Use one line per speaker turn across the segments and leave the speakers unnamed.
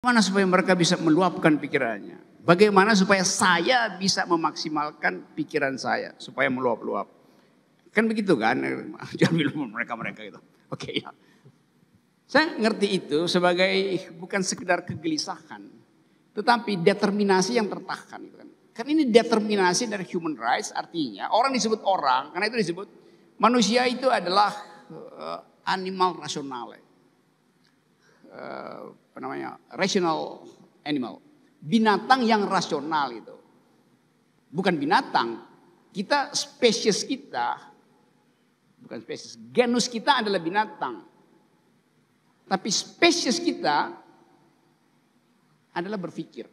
Bagaimana supaya mereka bisa meluapkan pikirannya? Bagaimana supaya saya bisa memaksimalkan pikiran saya supaya meluap-luap? Kan begitu kan? Jangan bilang mereka itu. Oke ya. Saya ngerti itu sebagai bukan sekedar kegelisahan, tetapi determinasi yang tertahan. Gitu kan. Kan ini determinasi dari human rights, artinya orang disebut orang, karena itu disebut manusia itu adalah animal rasional. Rational animal. Binatang yang rasional itu. Bukan binatang. Kita, spesies kita, bukan spesies, genus kita adalah binatang. Tapi spesies kita adalah berpikir.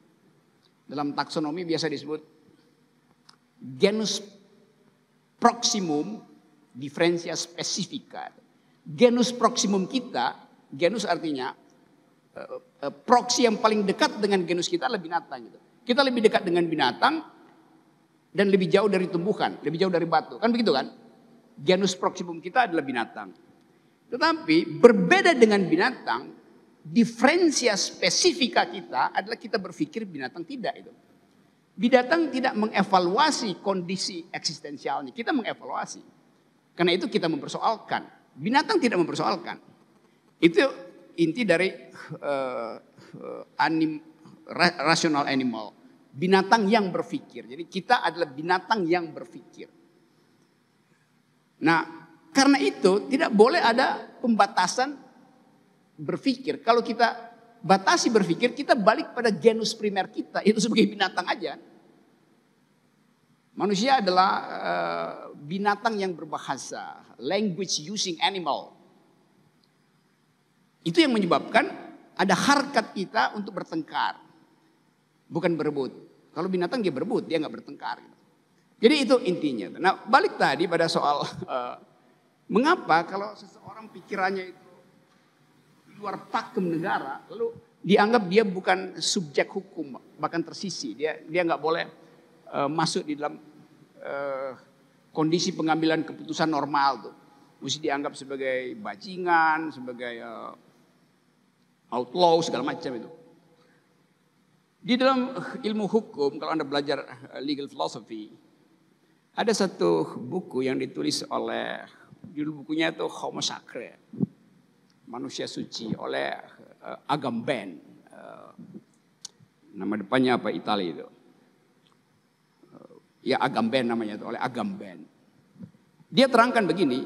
Dalam taksonomi biasa disebut genus proximum differentia specifica. Genus proximum kita, genus artinya proksi yang paling dekat dengan genus kita adalah binatang. Gitu. Kita lebih dekat dengan binatang dan lebih jauh dari tumbuhan, lebih jauh dari batu. Kan begitu kan? Genus proximum kita adalah binatang. Tetapi berbeda dengan binatang, diferensia spesifika kita adalah kita berpikir, binatang tidak itu. Binatang tidak mengevaluasi kondisi eksistensialnya, kita mengevaluasi. Karena itu kita mempersoalkan. Binatang tidak mempersoalkan. Itu inti dari rational animal. Binatang yang berpikir. Jadi kita adalah binatang yang berpikir. Nah, karena itu tidak boleh ada pembatasan berpikir. Kalau kita batasi berpikir, kita balik pada genus primer kita. Itu sebagai binatang aja. Manusia adalah binatang yang berbahasa. Language using animal. Itu yang menyebabkan ada harkat kita untuk bertengkar. Bukan berebut. Kalau binatang dia berebut, dia nggak bertengkar. Jadi itu intinya. Nah balik tadi pada soal mengapa kalau seseorang pikirannya itu luar pakem negara, lalu dianggap dia bukan subjek hukum, bahkan tersisi. Dia nggak boleh masuk di dalam kondisi pengambilan keputusan normal tuh. Mesti dianggap sebagai bajingan, sebagai outlaw segala macam itu. Di dalam ilmu hukum, kalau Anda belajar legal philosophy, ada satu buku yang ditulis oleh, judul bukunya itu Homo Sacre, manusia suci, oleh Agamben. Nama depannya apa, Italia itu. Ya Agamben namanya itu, oleh Agamben. Dia terangkan begini,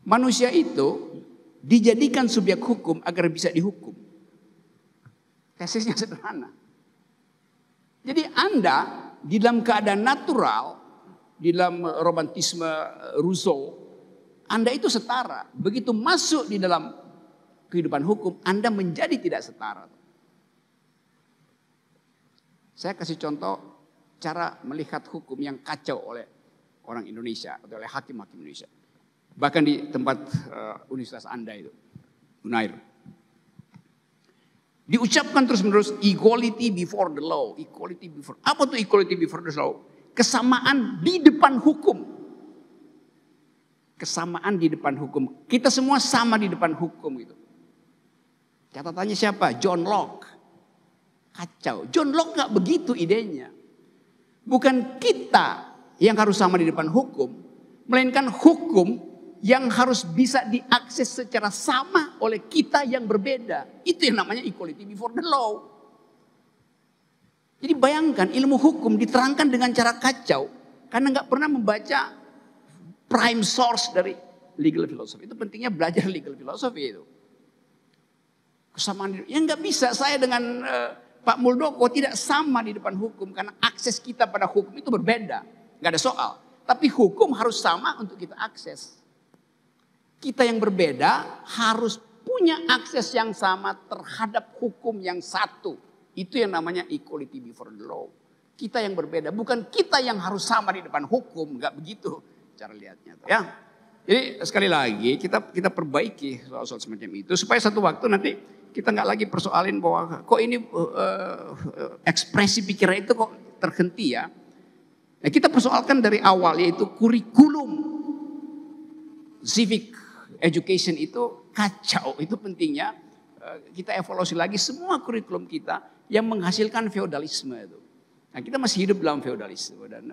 manusia itu dijadikan subjek hukum agar bisa dihukum. Tesisnya sederhana. Jadi Anda di dalam keadaan natural, di dalam romantisme Rousseau, Anda itu setara. Begitu masuk di dalam kehidupan hukum, Anda menjadi tidak setara. Saya kasih contoh cara melihat hukum yang kacau oleh orang Indonesia atau oleh hakim-hakim Indonesia. Bahkan di tempat universitas Anda itu, Unair. Diucapkan terus-menerus equality before the law, equality before. Apa tuh equality before the law? Kesamaan di depan hukum. Kesamaan di depan hukum. Kita semua sama di depan hukum itu. Catatannya siapa? John Locke. Kacau. John Locke nggak begitu idenya. Bukan kita yang harus sama di depan hukum, melainkan hukum yang harus bisa diakses secara sama oleh kita yang berbeda. Itu yang namanya equality before the law. Jadi bayangkan ilmu hukum diterangkan dengan cara kacau. Karena nggak pernah membaca prime source dari legal philosophy. Itu pentingnya belajar legal philosophy itu. Kesamaan, ya nggak bisa saya dengan Pak Muldoko tidak sama di depan hukum. Karena akses kita pada hukum itu berbeda. Nggak ada soal. Tapi hukum harus sama untuk kita akses. Kita yang berbeda harus punya akses yang sama terhadap hukum yang satu. Itu yang namanya equality before the law. Kita yang berbeda, bukan kita yang harus sama di depan hukum. Enggak begitu cara lihatnya. Ya. Jadi sekali lagi kita perbaiki soal-soal semacam itu. Supaya satu waktu nanti kita nggak lagi persoalin bahwa kok ini ekspresi pikiran itu kok terhenti ya. Nah, kita persoalkan dari awal yaitu kurikulum civic education itu kacau. Itu pentingnya kita evaluasi lagi semua kurikulum kita yang menghasilkan feodalisme itu. Nah, kita masih hidup dalam feodalisme dan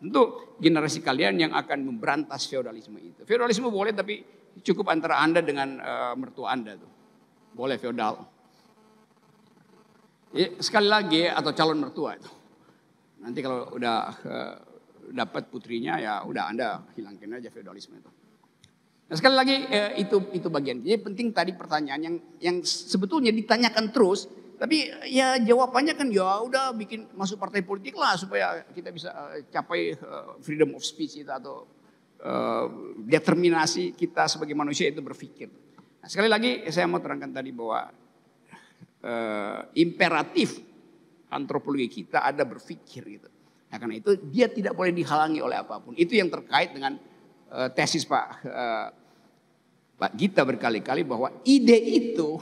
tentu generasi kalian yang akan memberantas feodalisme itu. Feodalisme boleh tapi cukup antara Anda dengan mertua Anda tuh. Boleh feodal. Ya, sekali lagi atau calon mertua itu. Nanti kalau udah dapat putrinya ya udah Anda hilangkan aja feodalisme itu. Nah, sekali lagi itu bagian. Jadi penting tadi pertanyaan yang sebetulnya ditanyakan terus, tapi ya jawabannya kan ya udah bikin masuk partai politik lah supaya kita bisa capai freedom of speech itu atau determinasi kita sebagai manusia itu berpikir. Nah, sekali lagi saya mau terangkan tadi bahwa imperatif antropologi kita ada berpikir gitu. Nah, karena itu dia tidak boleh dihalangi oleh apapun. Itu yang terkait dengan tesis Pak Gita berkali-kali bahwa ide itu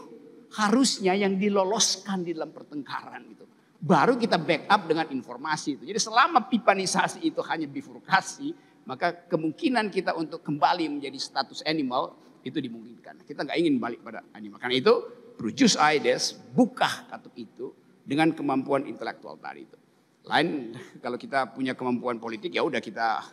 harusnya yang diloloskan di dalam pertengkaran itu. Baru kita backup dengan informasi itu. Jadi selama pipanisasi itu hanya bifurkasi, maka kemungkinan kita untuk kembali menjadi status animal itu dimungkinkan. Kita nggak ingin balik pada animal. Karena itu Jus Aides buka katup itu dengan kemampuan intelektual tadi itu. Lain kalau kita punya kemampuan politik ya udah kita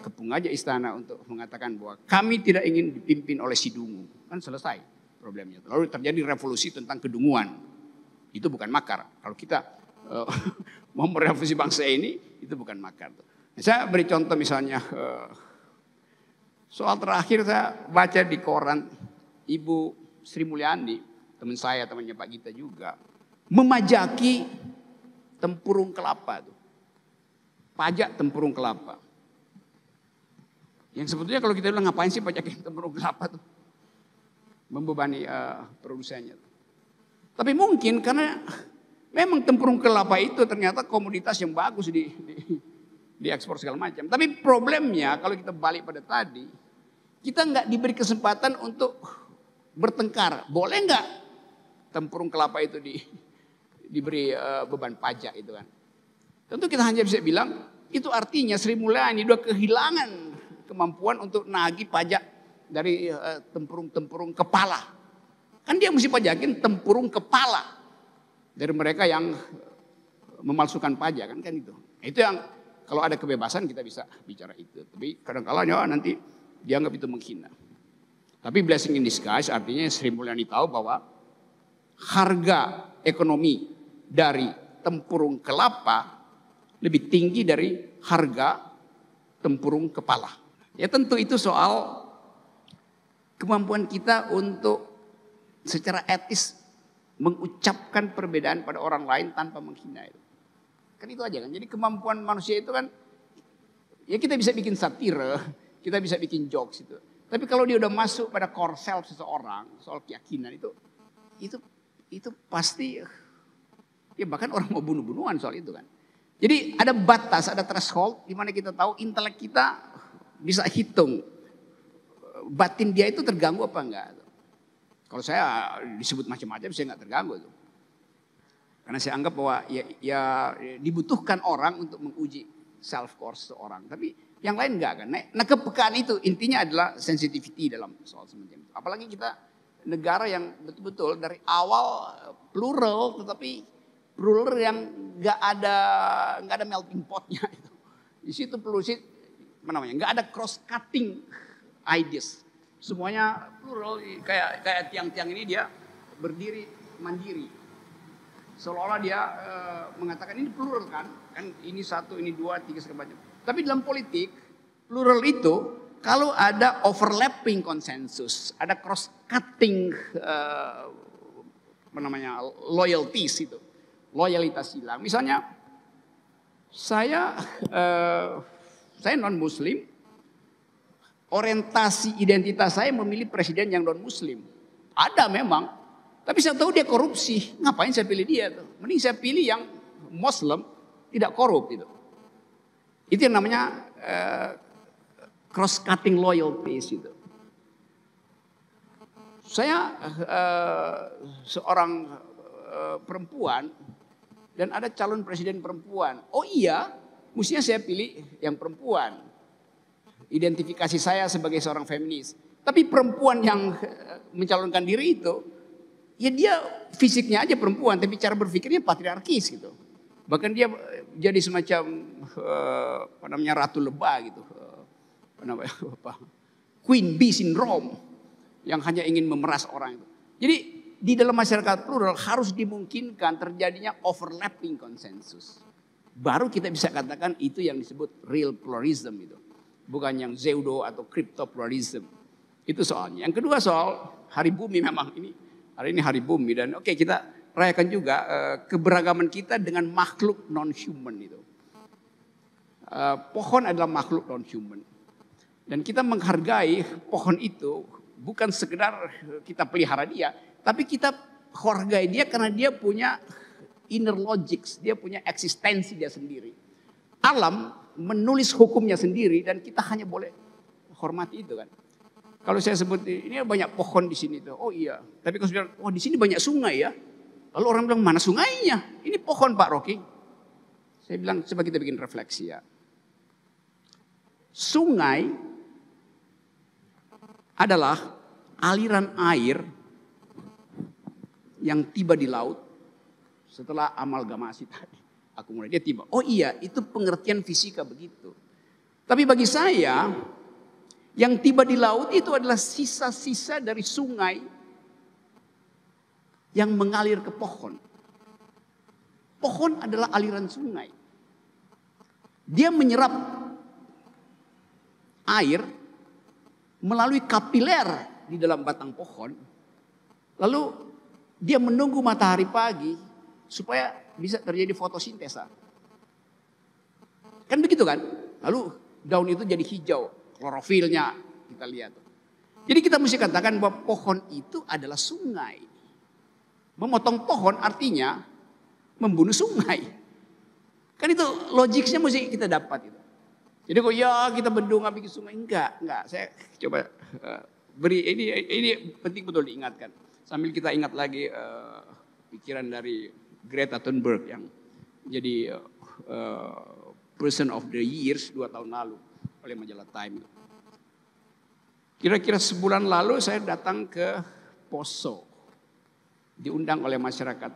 kepung aja istana untuk mengatakan bahwa kami tidak ingin dipimpin oleh si dungu. Kan selesai problemnya. Lalu terjadi revolusi tentang kedunguan. Itu bukan makar. Kalau kita mau merevolusi bangsa ini, itu bukan makar. Saya beri contoh misalnya, soal terakhir saya baca di koran, Ibu Sri Mulyani, teman saya, temannya Pak Gita juga, memajaki tempurung kelapa. Pajak tempurung kelapa. Yang sebetulnya kalau kita bilang ngapain sih pajakin tempurung kelapa tuh. Membebani produsennya. Tapi mungkin karena memang tempurung kelapa itu ternyata komoditas yang bagus di ekspor segala macam. Tapi problemnya kalau kita balik pada tadi, kita nggak diberi kesempatan untuk bertengkar. Boleh nggak tempurung kelapa itu diberi beban pajak itu kan. Tentu kita hanya bisa bilang itu artinya Sri Mulyani udah kehilangan kemampuan untuk nagih pajak dari tempurung-tempurung kepala. Kan dia mesti pajakin tempurung kepala dari mereka yang memalsukan pajak kan itu. Itu yang kalau ada kebebasan kita bisa bicara itu. Tapi kadang-kadang ya nanti dianggap itu menghina. Tapi blessing in disguise artinya Sri Mulyani tahu bahwa harga ekonomi dari tempurung kelapa lebih tinggi dari harga tempurung kepala. Ya tentu itu soal kemampuan kita untuk secara etis mengucapkan perbedaan pada orang lain tanpa menghina itu. Kan itu aja kan. Jadi kemampuan manusia itu kan ya kita bisa bikin satire, kita bisa bikin jokes itu. Tapi kalau dia udah masuk pada core self seseorang, soal keyakinan itu pasti ya bahkan orang mau bunuh-bunuhan soal itu kan. Jadi ada batas, ada threshold di mana kita tahu intelek kita bisa hitung batin dia itu terganggu apa enggak. Kalau saya disebut macam-macam saya enggak terganggu tuh. Karena saya anggap bahwa ya dibutuhkan orang untuk menguji self core seseorang. Tapi yang lain enggak kan. Nah kepekaan itu intinya adalah sensitivity dalam soal semacam itu. Apalagi kita negara yang betul-betul dari awal plural tetapi plural yang enggak ada melting potnya itu. Di situ perlu sih nggak ada cross cutting ideas. Semuanya plural kayak tiang-tiang ini dia berdiri mandiri. Seolah-olah dia mengatakan ini plural kan ini satu, ini dua, tiga segala macam. Tapi dalam politik plural itu kalau ada overlapping konsensus, ada cross cutting loyalties itu, loyalitas hilang. Misalnya saya non muslim, orientasi identitas saya memilih presiden yang non muslim. Ada memang, tapi saya tahu dia korupsi. Ngapain saya pilih dia tuh? Mending saya pilih yang Muslim tidak korup itu. Itu yang namanya cross cutting loyalties itu. Saya seorang perempuan dan ada calon presiden perempuan. Oh iya, mestinya saya pilih yang perempuan. Identifikasi saya sebagai seorang feminis. Tapi perempuan yang mencalonkan diri itu Ya dia fisiknya aja perempuan, tapi cara berpikirnya patriarkis gitu. Bahkan dia jadi semacam apa namanya ratu lebah gitu. Apa namanya? Queen bee syndrome yang hanya ingin memeras orang itu. Jadi di dalam masyarakat plural harus dimungkinkan terjadinya overlapping konsensus. Baru kita bisa katakan itu yang disebut real pluralism itu. Bukan yang pseudo atau crypto pluralism. Itu soalnya. Yang kedua soal hari bumi memang ini. Hari ini hari bumi dan oke kita rayakan juga keberagaman kita dengan makhluk non-human itu. Pohon adalah makhluk non-human. Dan kita menghargai pohon itu bukan sekedar kita pelihara dia. Tapi kita hargai dia karena dia punya inner logics. Dia punya eksistensi dia sendiri. Alam menulis hukumnya sendiri dan kita hanya boleh hormati itu kan. Kalau saya sebut ini banyak pohon di sini tuh. Oh iya. Tapi kalau bilang, oh di sini banyak sungai ya. Lalu orang bilang mana sungainya? Ini pohon Pak Rocky. Saya bilang coba kita bikin refleksi ya. Sungai adalah aliran air yang tiba di laut setelah amalgamasi tadi. Akumulasi dia tiba. Oh iya, itu pengertian fisika begitu. Tapi bagi saya yang tiba di laut itu adalah sisa-sisa dari sungai yang mengalir ke pohon. Pohon adalah aliran sungai. Dia menyerap air melalui kapiler di dalam batang pohon. Lalu dia menunggu matahari pagi supaya bisa terjadi fotosintesa. Kan begitu kan? Lalu daun itu jadi hijau. Klorofilnya kita lihat. Jadi kita mesti katakan bahwa pohon itu adalah sungai. Memotong pohon artinya membunuh sungai. Kan itu logiknya mesti kita dapat itu. Jadi kok ya kita bendung bikin sungai enggak. Saya coba beri ini penting betul diingatkan. Sambil kita ingat lagi pikiran dari Greta Thunberg yang jadi Person of the Years 2 tahun lalu oleh majalah Time. Kira-kira sebulan lalu saya datang ke Poso. Diundang oleh masyarakat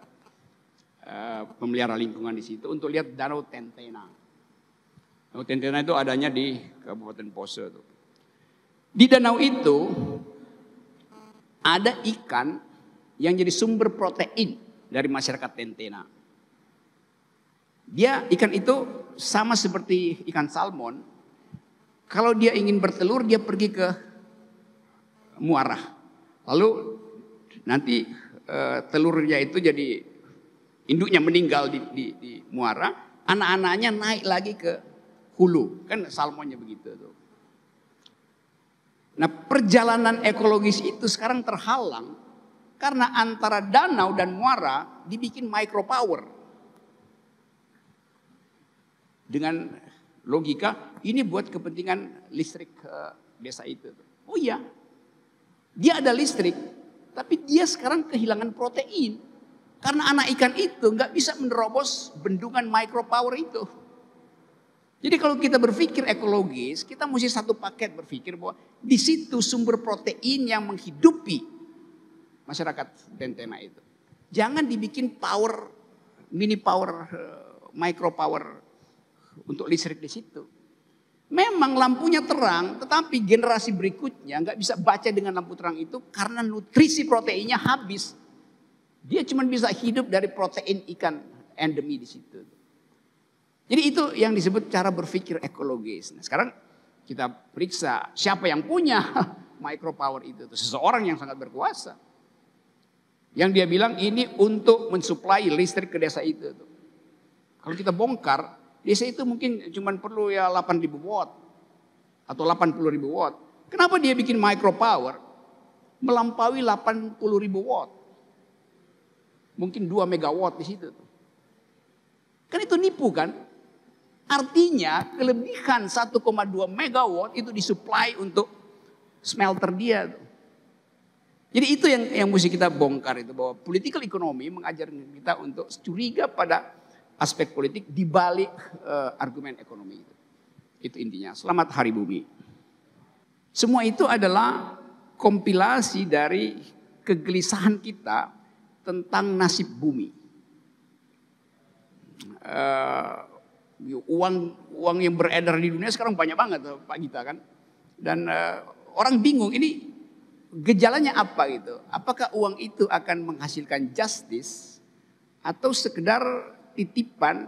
pemelihara lingkungan di situ untuk lihat Danau Tentena. Danau Tentena itu adanya di Kabupaten Poso. Di danau itu ada ikan yang jadi sumber protein dari masyarakat Tentena. Ikan itu sama seperti ikan salmon. Kalau dia ingin bertelur, dia pergi ke muara. Lalu nanti telurnya itu jadi induknya meninggal di muara. Anak-anaknya naik lagi ke hulu. Kan salmonnya begitu tuh. Nah perjalanan ekologis itu sekarang terhalang. Karena antara danau dan muara dibikin micropower. Dengan logika ini buat kepentingan listrik desa itu. Oh iya, dia ada listrik, tapi dia sekarang kehilangan protein. Karena anak ikan itu nggak bisa menerobos bendungan micropower itu. Jadi kalau kita berpikir ekologis, kita mesti satu paket berpikir bahwa di situ sumber protein yang menghidupi masyarakat Tentena itu. Jangan dibikin power, mini power, micro power untuk listrik di situ. Memang lampunya terang, tetapi generasi berikutnya nggak bisa baca dengan lampu terang itu karena nutrisi proteinnya habis. Dia cuma bisa hidup dari protein ikan endemi di situ. Jadi itu yang disebut cara berpikir ekologis. Nah, sekarang kita periksa siapa yang punya micropower itu. Seseorang yang sangat berkuasa. Yang dia bilang ini untuk mensuplai listrik ke desa itu. Kalau kita bongkar, desa itu mungkin cuma perlu ya 8.000 watt atau 80.000 watt. Kenapa dia bikin micropower melampaui 80.000 watt? Mungkin 2 megawatt di situ. Kan itu nipu kan? Artinya kelebihan 1,2 megawatt itu disuplai untuk smelter dia. Jadi itu yang mesti kita bongkar itu, bahwa political economy mengajarkan kita untuk curiga pada aspek politik di balik argumen ekonomi itu. Itu intinya. Selamat Hari Bumi. Semua itu adalah kompilasi dari kegelisahan kita tentang nasib bumi. Uang yang beredar di dunia sekarang banyak banget Pak Gita kan. Dan orang bingung ini gejalanya apa gitu. Apakah uang itu akan menghasilkan justice atau sekedar titipan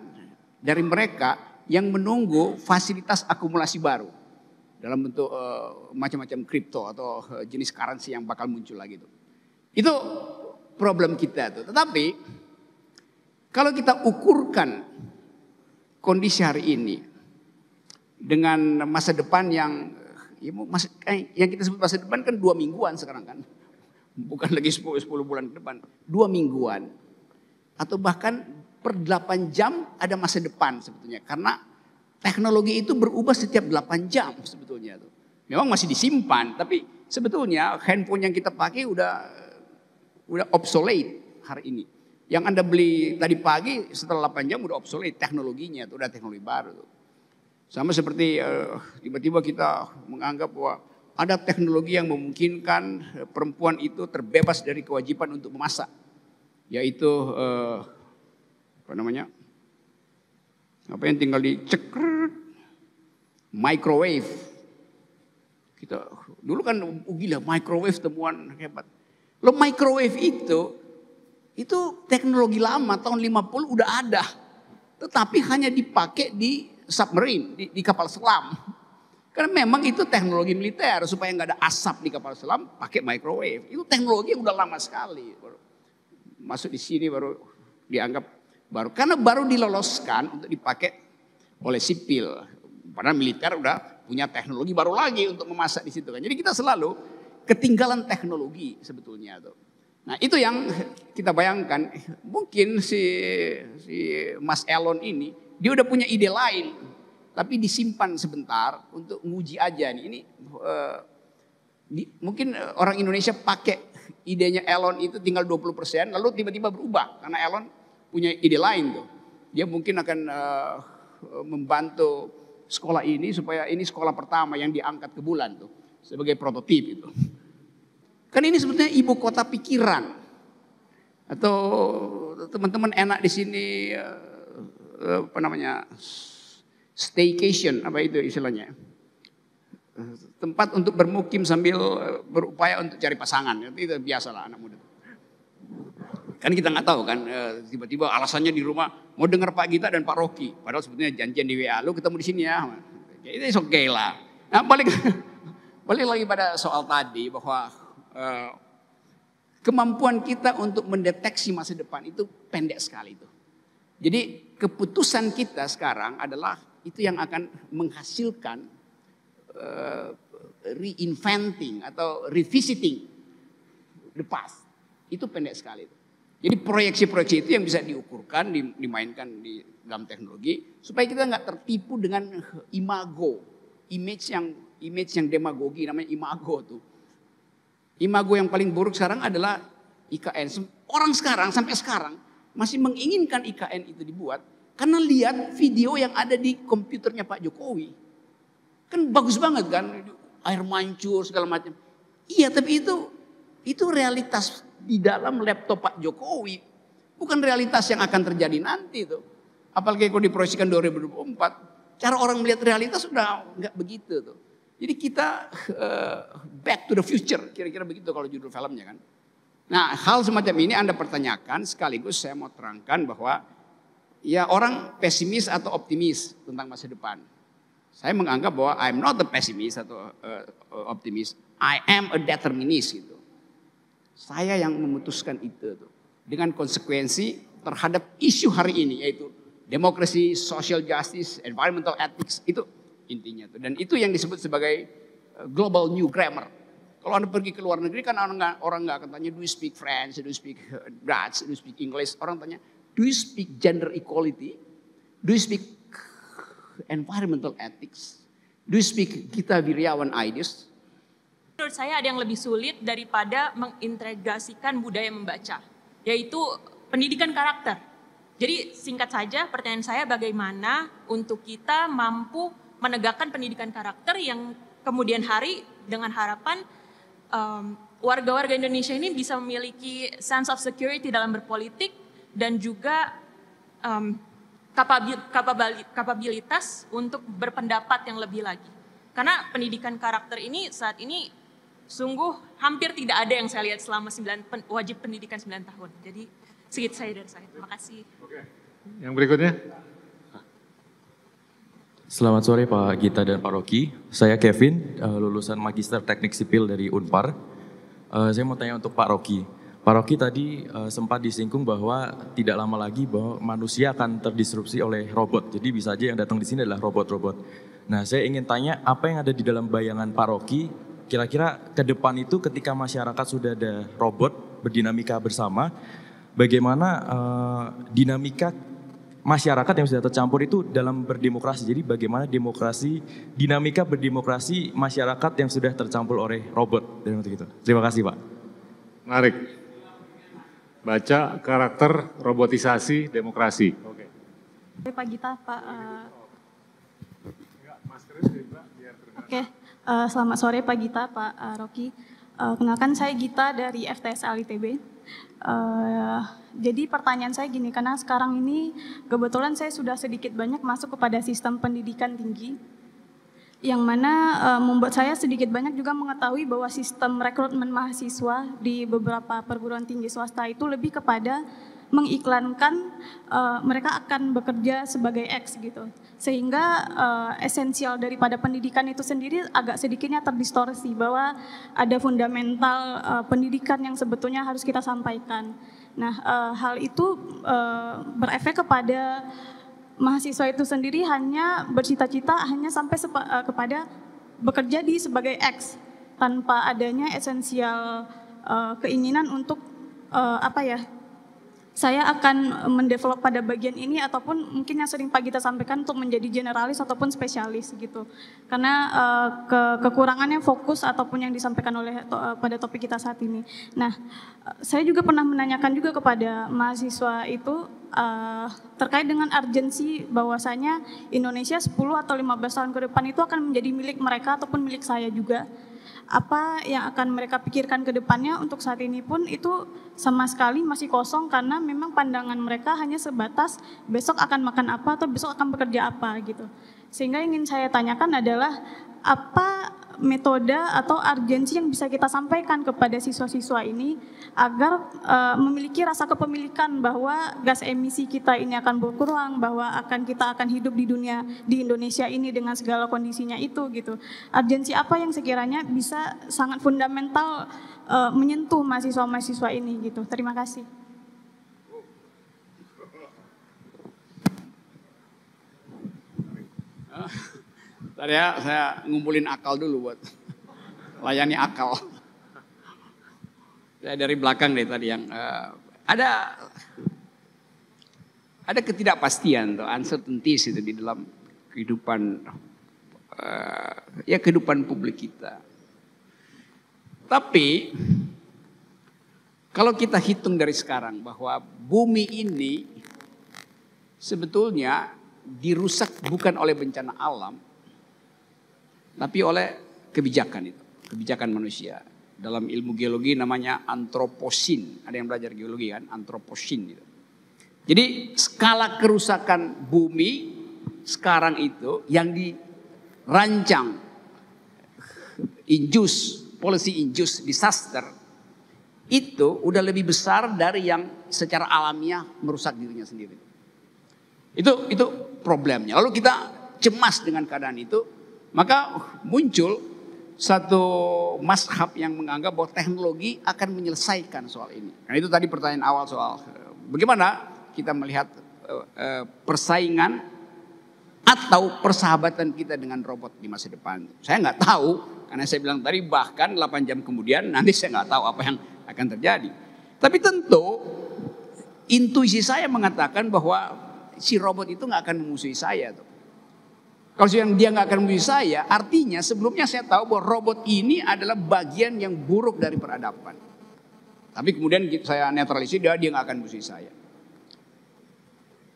dari mereka yang menunggu fasilitas akumulasi baru dalam bentuk macam-macam kripto atau jenis currency yang bakal muncul lagi itu. Itu problem kita tuh. Tetapi kalau kita ukurkan kondisi hari ini dengan masa depan yang kita sebut masa depan kan 2 mingguan sekarang kan. Bukan lagi 10 bulan ke depan. 2 mingguan. Atau bahkan per 8 jam ada masa depan sebetulnya. Karena teknologi itu berubah setiap 8 jam sebetulnya. Memang masih disimpan. Tapi sebetulnya handphone yang kita pakai udah obsolete hari ini. Yang Anda beli tadi pagi setelah 8 jam udah obsolete teknologinya, itu udah teknologi baru. Sama seperti tiba-tiba kita menganggap bahwa ada teknologi yang memungkinkan perempuan itu terbebas dari kewajiban untuk memasak. Yaitu apa yang tinggal dicekrut, microwave. Kita dulu kan gila microwave temuan hebat. Lo microwave itu teknologi lama tahun 50 udah ada. Tetapi hanya dipakai di submarine, di kapal selam. Karena memang itu teknologi militer supaya nggak ada asap di kapal selam pakai microwave. Itu teknologi yang udah lama sekali. Masuk di sini baru dianggap baru. Karena baru diloloskan untuk dipakai oleh sipil. Padahal militer udah punya teknologi baru lagi untuk memasak di situ kan. Jadi kita selalu ketinggalan teknologi sebetulnya tuh. Nah itu yang kita bayangkan, mungkin si Mas Elon ini, dia udah punya ide lain, tapi disimpan sebentar untuk nguji aja nih. Ini mungkin orang Indonesia pakai idenya Elon itu tinggal 20%, lalu tiba-tiba berubah, karena Elon punya ide lain tuh. Dia mungkin akan membantu sekolah ini supaya ini sekolah pertama yang diangkat ke bulan tuh, sebagai prototip itu. Kan ini sebetulnya ibu kota pikiran. Atau teman-teman enak di sini staycation, apa itu istilahnya? Tempat untuk bermukim sambil berupaya untuk cari pasangan. Itu biasalah anak muda. Kan kita nggak tahu kan, tiba-tiba alasannya di rumah mau dengar Pak Gita dan Pak Rocky. Padahal sebetulnya janjian di WA, lu ketemu di sini ya. Itu oke lah. Nah balik lagi pada soal tadi bahwa kemampuan kita untuk mendeteksi masa depan itu pendek sekali itu. Jadi keputusan kita sekarang adalah itu yang akan menghasilkan reinventing atau revisiting the past. Itu pendek sekali itu. Jadi proyeksi-proyeksi itu yang bisa diukurkan, dimainkan di dalam teknologi supaya kita nggak tertipu dengan image yang demagogi, namanya imago tuh. Imago yang paling buruk sekarang adalah IKN. Orang sekarang sampai sekarang masih menginginkan IKN itu dibuat karena lihat video yang ada di komputernya Pak Jokowi. Kan bagus banget kan, air mancur segala macam. Iya, tapi itu realitas di dalam laptop Pak Jokowi. Bukan realitas yang akan terjadi nanti tuh. Apalagi kalau diproyeksikan 2024, cara orang melihat realitas sudah nggak begitu tuh. Jadi kita back to the future, kira-kira begitu kalau judul filmnya kan. Nah hal semacam ini Anda pertanyakan, sekaligus saya mau terangkan bahwa ya orang pesimis atau optimis tentang masa depan. Saya menganggap bahwa I'm not a pessimist atau optimis, I am a determinist gitu. Saya yang memutuskan itu tuh, dengan konsekuensi terhadap isu hari ini yaitu demokrasi, social justice, environmental ethics itu. Intinya tuh. Dan itu yang disebut sebagai global new grammar. Kalau Anda pergi ke luar negeri kan orang nggak akan tanya do you speak French, do you speak Dutch, do you speak English. Orang tanya do you speak gender equality, do you speak environmental ethics, do you speak Gita Wirjawan ideas.
Menurut saya ada yang lebih sulit daripada mengintegrasikan budaya membaca, yaitu pendidikan karakter. Jadi singkat saja pertanyaan saya bagaimana untuk kita mampu menegakkan pendidikan karakter yang kemudian hari dengan harapan warga-warga Indonesia ini bisa memiliki sense of security dalam berpolitik dan juga kapabilitas untuk berpendapat yang lebih lagi. Karena pendidikan karakter ini saat ini sungguh hampir tidak ada yang saya lihat selama wajib pendidikan 9 tahun. Jadi segitu dari saya. Terima kasih.
Oke. Yang berikutnya.
Selamat sore Pak Gita dan Pak Rocky. Saya Kevin, lulusan Magister Teknik Sipil dari Unpar. Saya mau tanya untuk Pak Rocky. Pak Rocky tadi sempat disinggung bahwa tidak lama lagi bahwa manusia akan terdisrupsi oleh robot. Jadi bisa aja yang datang di sini adalah robot-robot. Nah, saya ingin tanya apa yang ada di dalam bayangan Pak Rocky, kira-kira ke depan itu ketika masyarakat sudah ada robot berdinamika bersama, bagaimana dinamika masyarakat yang sudah tercampur itu dalam berdemokrasi. Jadi bagaimana dinamika berdemokrasi masyarakat yang sudah tercampur oleh robot. Dan gitu. Terima kasih Pak.
Menarik. Baca karakter robotisasi demokrasi. Oke.
Pak Gita, Pak. Oke, selamat sore Pak Gita, Pak Rocky. Kenalkan saya Gita dari FTSL ITB. Jadi pertanyaan saya gini, karena sekarang ini kebetulan saya sudah sedikit banyak masuk kepada sistem pendidikan tinggi, yang mana membuat saya sedikit banyak juga mengetahui bahwa sistem rekrutmen mahasiswa di beberapa perguruan tinggi swasta itu lebih kepada mengiklankan mereka akan bekerja sebagai X gitu. Sehingga esensial daripada pendidikan itu sendiri agak sedikitnya terdistorsi bahwa ada fundamental pendidikan yang sebetulnya harus kita sampaikan. Nah, hal itu berefek kepada mahasiswa itu sendiri hanya bercita-cita hanya sampai kepada bekerja di sebagai X tanpa adanya esensial keinginan untuk saya akan mendevelop pada bagian ini ataupun mungkin yang sering Pak Gita sampaikan untuk menjadi generalis ataupun spesialis gitu. Karena kekurangannya fokus ataupun yang disampaikan oleh pada topik kita saat ini. Nah, saya juga pernah menanyakan juga kepada mahasiswa itu terkait dengan urgensi bahwasanya Indonesia 10 atau 15 tahun ke depan itu akan menjadi milik mereka ataupun milik saya juga. Apa yang akan mereka pikirkan ke depannya untuk saat ini pun itu sama sekali masih kosong karena memang pandangan mereka hanya sebatas besok akan makan apa atau besok akan bekerja apa gitu. Sehingga ingin saya tanyakan adalah apa metode atau urgensi yang bisa kita sampaikan kepada siswa-siswa ini agar memiliki rasa kepemilikan bahwa gas emisi kita ini akan berkurang, bahwa kita akan hidup di dunia di Indonesia ini dengan segala kondisinya itu gitu. Urgensi apa yang sekiranya bisa sangat fundamental menyentuh mahasiswa-mahasiswa ini gitu. Terima kasih.
Tadi ya, saya ngumpulin akal dulu buat layani akal. Saya dari belakang deh tadi yang ada ketidakpastian atau uncertainties itu di dalam kehidupan kehidupan publik kita. Tapi kalau kita hitung dari sekarang bahwa bumi ini sebetulnya dirusak bukan oleh bencana alam, tapi oleh kebijakan itu, kebijakan manusia. Dalam ilmu geologi namanya antroposin. Ada yang belajar geologi kan, antroposin gitu. Jadi skala kerusakan bumi sekarang itu yang dirancang policy induced disaster itu udah lebih besar dari yang secara alamiah merusak dirinya sendiri. Itu problemnya. Lalu kita cemas dengan keadaan itu, maka muncul satu mazhab yang menganggap bahwa teknologi akan menyelesaikan soal ini. Karena itu tadi pertanyaan awal soal bagaimana kita melihat persaingan atau persahabatan kita dengan robot di masa depan. Saya nggak tahu, karena saya bilang tadi bahkan 8 jam kemudian nanti saya nggak tahu apa yang akan terjadi. Tapi tentu intuisi saya mengatakan bahwa si robot itu nggak akan memusuhi saya tuh. Kalau dia nggak akan memusuhi saya, artinya sebelumnya saya tahu bahwa robot ini adalah bagian yang buruk dari peradaban. Tapi kemudian saya netralisir dia nggak akan memusuhi saya.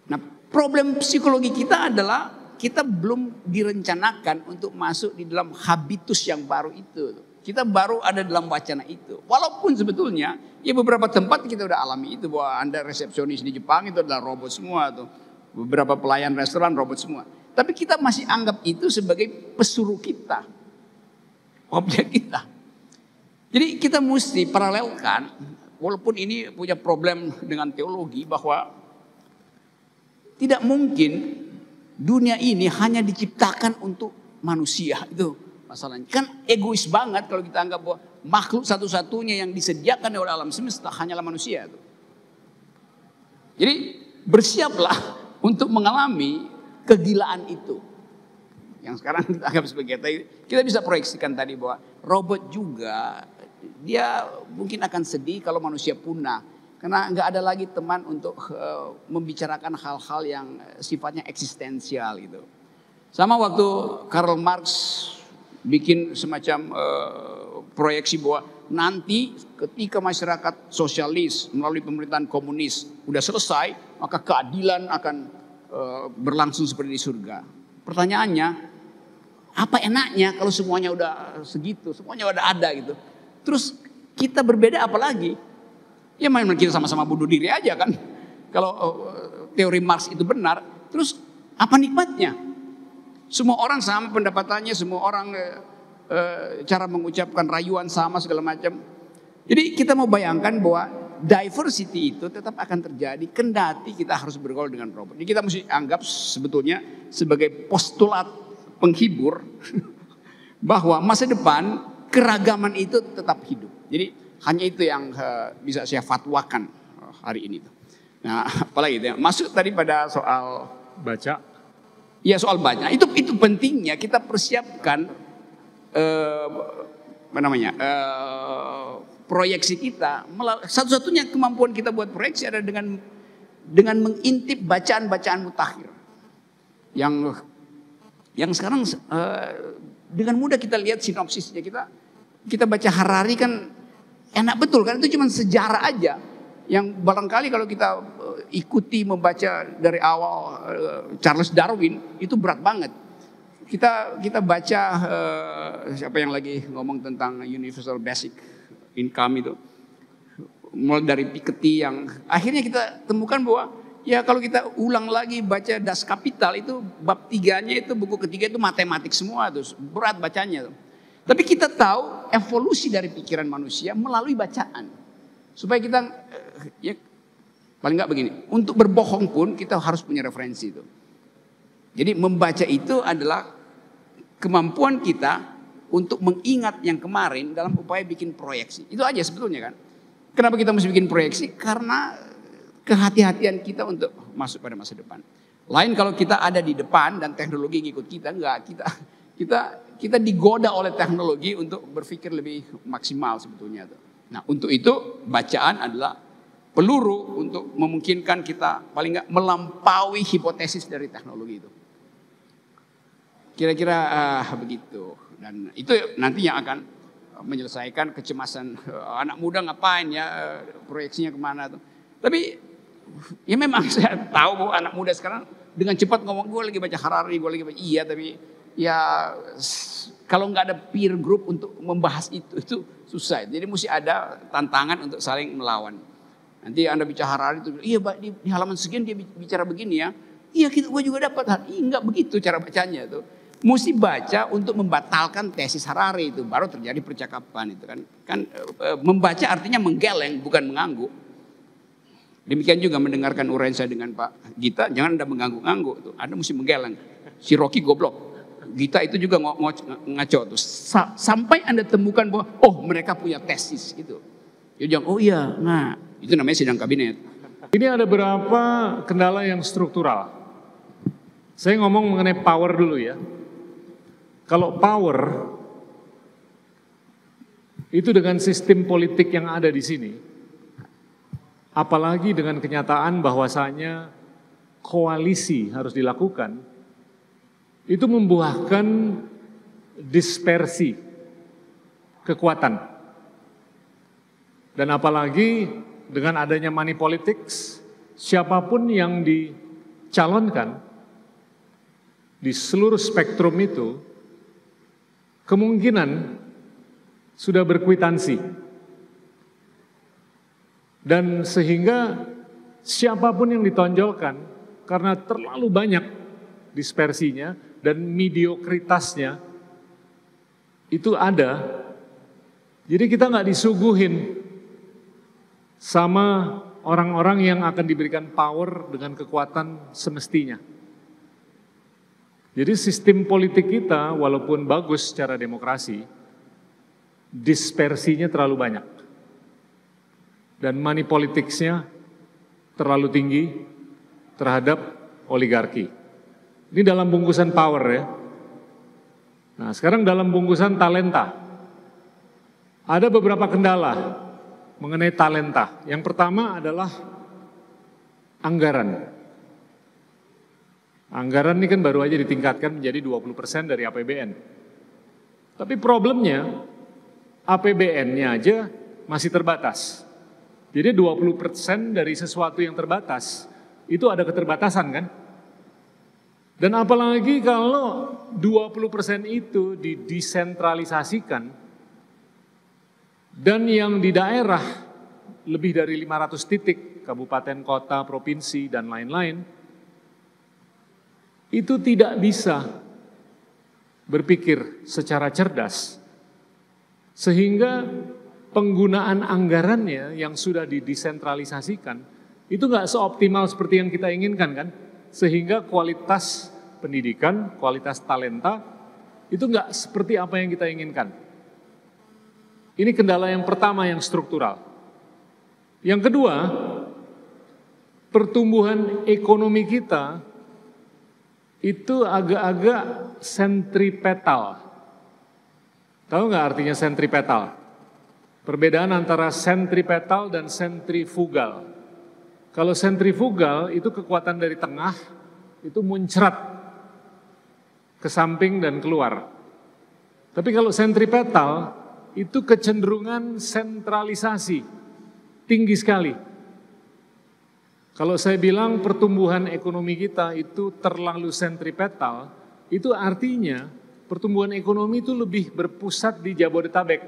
Nah, problem psikologi kita adalah kita belum direncanakan untuk masuk di dalam habitus yang baru itu. Kita baru ada dalam wacana itu. Walaupun sebetulnya ya beberapa tempat kita udah alami itu, bahwa Anda resepsionis di Jepang itu adalah robot semua tuh. Beberapa pelayan restoran robot semua. Tapi kita masih anggap itu sebagai pesuruh kita. Objek kita. Jadi kita mesti paralelkan, walaupun ini punya problem dengan teologi, bahwa tidak mungkin dunia ini hanya diciptakan untuk manusia itu. Masalahnya kan egois banget kalau kita anggap bahwa makhluk satu-satunya yang disediakan oleh alam semesta hanyalah manusia itu. Jadi bersiaplah untuk mengalami kegilaan itu. Yang sekarang kita anggap sebagai kita bisa proyeksikan tadi bahwa robot juga dia mungkin akan sedih kalau manusia punah. Karena nggak ada lagi teman untuk membicarakan hal-hal yang sifatnya eksistensial gitu. Sama waktu Karl Marx bikin semacam proyeksi bahwa nanti ketika masyarakat sosialis melalui pemerintahan komunis udah selesai, maka keadilan akan berlangsung seperti di surga. Pertanyaannya, apa enaknya kalau semuanya udah segitu, semuanya udah ada gitu. Terus kita berbeda apa lagi? Ya memang kita sama-sama bunuh diri aja kan. Kalau teori Marx itu benar, terus apa nikmatnya? Semua orang sama pendapatannya, semua orang cara mengucapkan rayuan sama segala macam. Jadi kita mau bayangkan bahwa diversity itu tetap akan terjadi kendati kita harus bergaul dengan robot. Jadi kita mesti anggap sebetulnya sebagai postulat penghibur bahwa masa depan keragaman itu tetap hidup. Jadi hanya itu yang bisa saya fatwakan hari ini. Nah, apalagi itu ya. Masuk tadi pada soal
Baca.
ya soal baca. Itu pentingnya kita persiapkan proyeksi kita. Satu-satunya kemampuan kita buat proyeksi adalah dengan mengintip bacaan-bacaan mutakhir. Yang sekarang dengan mudah kita lihat sinopsisnya. Kita baca Harari kan enak betul kan, itu cuma sejarah aja. Yang barangkali kalau kita ikuti membaca dari awal Charles Darwin itu berat banget. Kita baca siapa yang lagi ngomong tentang universal basic income itu, mulai dari Piketty yang akhirnya kita temukan bahwa ya kalau kita ulang lagi baca Das Kapital itu bab 3-nya itu buku ketiga itu matematik semua tuh, berat bacanya tuh. Tapi kita tahu evolusi dari pikiran manusia melalui bacaan. Supaya kita ya paling nggak begini, untuk berbohong pun kita harus punya referensi itu. Jadi membaca itu adalah kemampuan kita untuk mengingat yang kemarin dalam upaya bikin proyeksi. Itu aja sebetulnya kan. Kenapa kita mesti bikin proyeksi? Karena kehati-hatian kita untuk masuk pada masa depan. Lain kalau kita ada di depan dan teknologi ngikut kita, enggak, kita digoda oleh teknologi untuk berpikir lebih maksimal sebetulnya tuh. Nah, untuk itu bacaan adalah peluru untuk memungkinkan kita paling nggak melampaui hipotesis dari teknologi itu. Kira-kira begitu. Dan itu nantinya akan menyelesaikan kecemasan anak muda ngapain ya, proyeksinya kemana tuh. Tapi ya memang saya tahu bahwa anak muda sekarang dengan cepat ngomong gue lagi baca Harari, gue lagi baca tapi ya kalau nggak ada peer group untuk membahas itu susah. Jadi mesti ada tantangan untuk saling melawan. Nanti Anda bicara Harari itu, iya di halaman sekian dia bicara begini ya. Iya gue juga dapat. Enggak begitu cara bacanya itu. Mesti baca untuk membatalkan tesis Harari itu, baru terjadi percakapan itu kan. Membaca artinya menggeleng bukan mengangguk. Demikian juga mendengarkan uraian saya dengan Pak Gita, jangan Anda mengangguk-angguk tuh. Anda mesti menggeleng. Si Rocky goblok. Gita itu juga ngaco tuh. Sampai Anda temukan bahwa mereka punya tesis gitu. Ya jangan iya. Nah, itu namanya sidang kabinet.
Ini ada beberapa kendala yang struktural. Saya ngomong mengenai power dulu ya. Kalau power itu dengan sistem politik yang ada di sini, apalagi dengan kenyataan bahwasanya koalisi harus dilakukan, itu membuahkan dispersi kekuatan. Dan apalagi dengan adanya money politics, siapapun yang dicalonkan di seluruh spektrum itu, kemungkinan sudah berkwitansi. Dan sehingga siapapun yang ditonjolkan karena terlalu banyak dispersinya dan mediokritasnya itu ada. Jadi kita nggak disuguhin sama orang-orang yang akan diberikan power dengan kekuatan semestinya. Jadi sistem politik kita walaupun bagus secara demokrasi, dispersinya terlalu banyak. Dan money politicsnya terlalu tinggi terhadap oligarki. Ini dalam bungkusan power ya. Nah sekarang dalam bungkusan talenta. Ada beberapa kendala mengenai talenta. Yang pertama adalah anggaran. Anggaran ini kan baru aja ditingkatkan menjadi 20% dari APBN. Tapi problemnya APBN-nya aja masih terbatas. Jadi 20% dari sesuatu yang terbatas, itu ada keterbatasan kan? Dan apalagi kalau 20% itu didesentralisasikan, dan yang di daerah lebih dari 500 titik, kabupaten, kota, provinsi, dan lain-lain, itu tidak bisa berpikir secara cerdas, sehingga penggunaan anggarannya yang sudah didesentralisasikan itu nggak seoptimal seperti yang kita inginkan kan, sehingga kualitas pendidikan, kualitas talenta itu nggak seperti apa yang kita inginkan. Ini kendala yang pertama yang struktural. Yang kedua, pertumbuhan ekonomi kita itu agak-agak sentripetal. Tahu nggak artinya sentripetal? Perbedaan antara sentripetal dan sentrifugal. Kalau sentrifugal itu kekuatan dari tengah, itu muncrat ke samping dan keluar. Tapi kalau sentripetal, itu kecenderungan sentralisasi, tinggi sekali. Kalau saya bilang pertumbuhan ekonomi kita itu terlalu sentripetal, itu artinya pertumbuhan ekonomi itu lebih berpusat di Jabodetabek,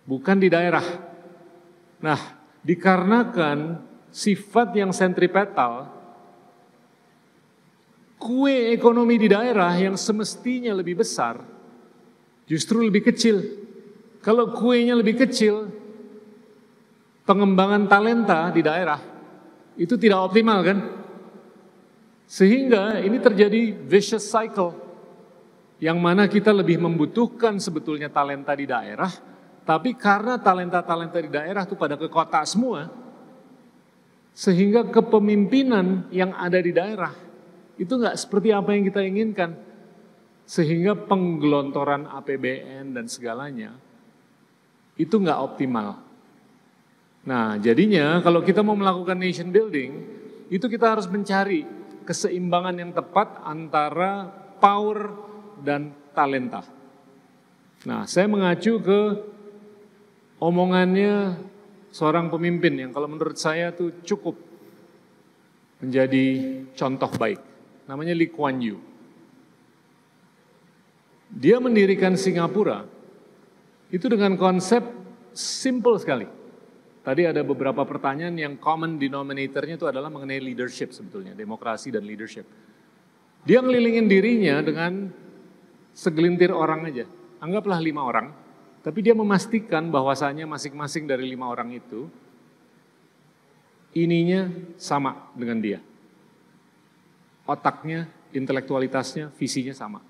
bukan di daerah. Nah, dikarenakan sifat yang sentripetal, kue ekonomi di daerah yang semestinya lebih besar, justru lebih kecil. Kalau kuenya lebih kecil, pengembangan talenta di daerah itu tidak optimal kan? Sehingga ini terjadi vicious cycle, yang mana kita lebih membutuhkan sebetulnya talenta di daerah, tapi karena talenta-talenta di daerah itu pada ke kota semua, sehingga kepemimpinan yang ada di daerah itu nggak seperti apa yang kita inginkan. Sehingga penggelontoran APBN dan segalanya itu nggak optimal. Nah jadinya kalau kita mau melakukan nation building, itu kita harus mencari keseimbangan yang tepat antara power dan talenta. Nah saya mengacu ke omongannya seorang pemimpin yang kalau menurut saya tuh cukup menjadi contoh baik. Namanya Lee Kuan Yew. Dia mendirikan Singapura itu dengan konsep simple sekali. Tadi ada beberapa pertanyaan yang common denominatornya itu adalah mengenai leadership sebetulnya, demokrasi dan leadership. Dia ngelilingin dirinya dengan segelintir orang aja, anggaplah 5 orang. Tapi dia memastikan bahwasanya masing-masing dari 5 orang itu ininya sama dengan dia. Otaknya, intelektualitasnya, visinya sama.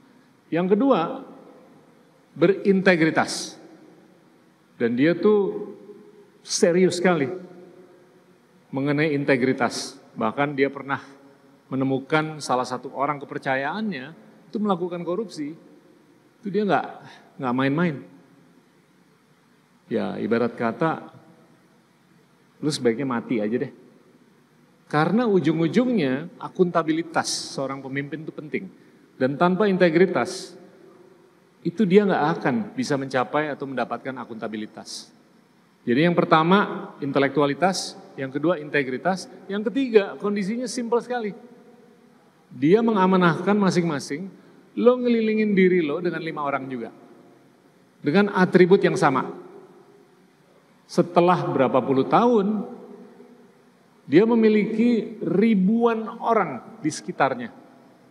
Yang kedua, berintegritas. Dan dia tuh serius sekali mengenai integritas. Bahkan dia pernah menemukan salah satu orang kepercayaannya itu melakukan korupsi. Itu dia nggak main-main. Ya ibarat kata, lu sebaiknya mati aja deh. Karena ujung-ujungnya akuntabilitas seorang pemimpin itu penting. Dan tanpa integritas, itu dia nggak akan bisa mencapai atau mendapatkan akuntabilitas. Jadi yang pertama intelektualitas, yang kedua integritas, yang ketiga kondisinya simpel sekali. Dia mengamanahkan masing-masing, lo ngelilingin diri lo dengan 5 orang juga. dengan atribut yang sama. Setelah berapa puluh tahun, dia memiliki ribuan orang di sekitarnya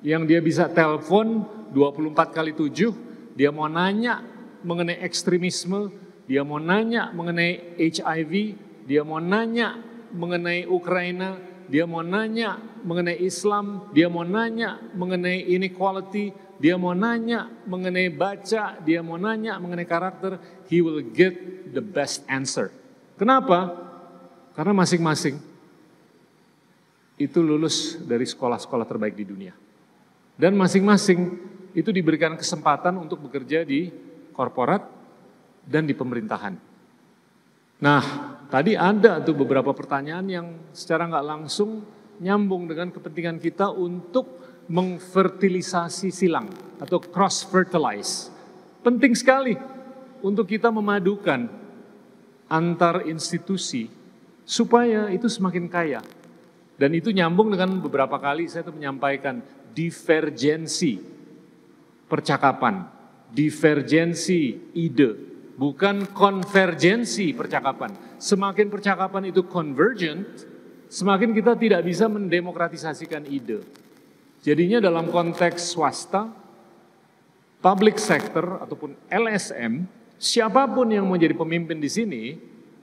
yang dia bisa telepon 24/7, dia mau nanya mengenai ekstremisme, dia mau nanya mengenai HIV, dia mau nanya mengenai Ukraina, dia mau nanya mengenai Islam, dia mau nanya mengenai inequality, dia mau nanya mengenai baca, dia mau nanya mengenai karakter, he will get the best answer. Kenapa? Karena masing-masing itu lulus dari sekolah-sekolah terbaik di dunia. Dan masing-masing itu diberikan kesempatan untuk bekerja di korporat dan di pemerintahan. Nah, tadi ada tuh beberapa pertanyaan yang secara nggak langsung nyambung dengan kepentingan kita untuk mengfertilisasi silang atau cross-fertilize. Penting sekali untuk kita memadukan antar institusi supaya itu semakin kaya. Dan itu nyambung dengan beberapa kali saya tuh menyampaikan divergensi percakapan, divergensi ide, bukan konvergensi percakapan. Semakin percakapan itu convergent, semakin kita tidak bisa mendemokratisasikan ide. Jadinya dalam konteks swasta, public sector ataupun LSM, siapapun yang mau jadi pemimpin di sini,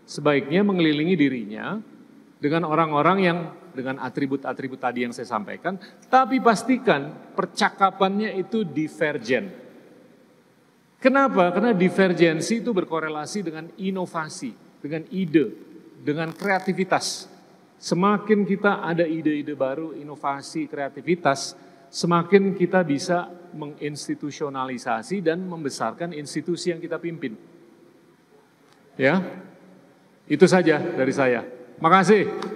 sebaiknya mengelilingi dirinya dengan orang-orang yang dengan atribut-atribut tadi yang saya sampaikan, tapi pastikan percakapannya itu divergen. Kenapa? Karena divergensi itu berkorelasi dengan inovasi, dengan ide, dengan kreativitas. Semakin kita ada ide-ide baru, inovasi, kreativitas, semakin kita bisa menginstitusionalisasi dan membesarkan institusi yang kita pimpin. Ya, itu saja dari saya. Makasih.